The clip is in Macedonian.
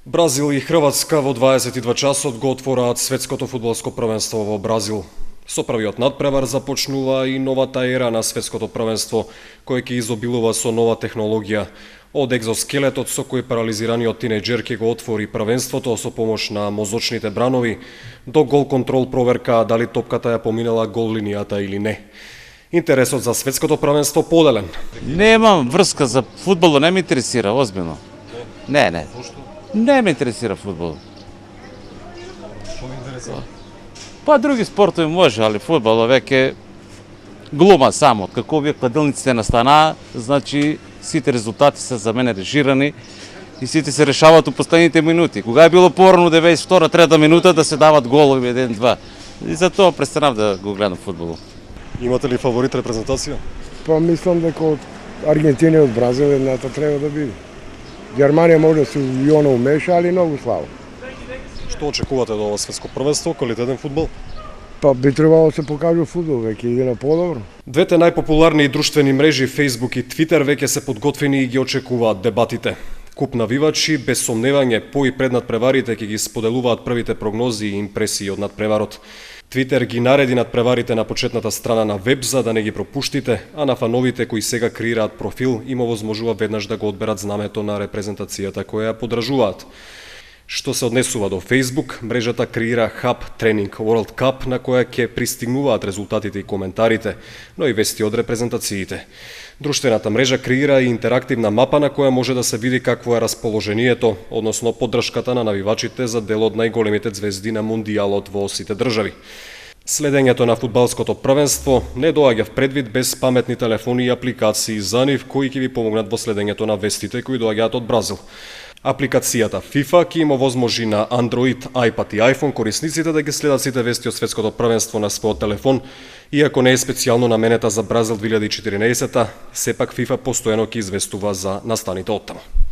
Бразил и Хрватска во 22 часот го отвораат светското фудбалско првенство во Бразил. Со првиот надпревар започнува и новата ера на светското првенство, кој ќе изобилува со нова технологија. Од екзоскелетот со кој парализираниот тинејџер ќе го отвори првенството со помош на мозочните бранови, до гол контрол проверка дали топката ја поминала гол линијата или не. Интересот за светското првенство поделен. Немам врска за фудбал, не ме интересира, озбилно. Не. Не ме интересира фудбал. Што ме интересира? Па други спортови може, али фудбал веќе глума само. Како овие кладилниците настанаа, значи сите резултати се за мене режирани и сите се решаваат у последните минути. Кога е било порано 92-3 минута да се дават голови 1-2. И затоа престанав да го гледам фудбал. Имате ли фаворит репрезентација? Па мислам дека од Аргентина и од Бразил едната треба да биде. Германија може да се и она умеша, али многу слабо. Што очекувате до ова светско првенство, квалитетен фудбал? Па би требало да се покаже фудбал, веќе иде на подобро. Двете најпопуларни друштвени мрежи Facebook и Twitter веќе се подготвени и ги очекуваат дебатите. Куп навивачи без сомневање по и пред надпреварите ќе ги споделуваат првите прогнози и импресии од надпреварот. Twitter ги нареди надпреварите на почетната страна на веб за да не ги пропуштите, а на фановите кои сега креираат профил им овозможува веднаш да го одберат знамето на репрезентацијата која ја поддржуваат. Што се однесува до Facebook, мрежата креира хаб Тренинг World Cup на која ќе пристигнуваат резултатите и коментарите, но и вести од репрезентациите. Друштвената мрежа креира и интерактивна мапа на која може да се види какво е расположението, односно поддршката на навивачите за дел од најголемите звезди на Мундијалот во сите држави. Следењето на фудбалското првенство не доаѓа в предвид без паметни телефони и апликации за нив кои ќе ви помогнат во следењето на вестите кои доаѓаат од Бразил. Апликацијата FIFA ќе им овозможи на Android, iPad и iPhone корисниците да ги следат сите вести од светското првенство на својот телефон, иако не е специјално наменета за Бразил 2014, сепак FIFA постојано ќе известува за настаните оттаму.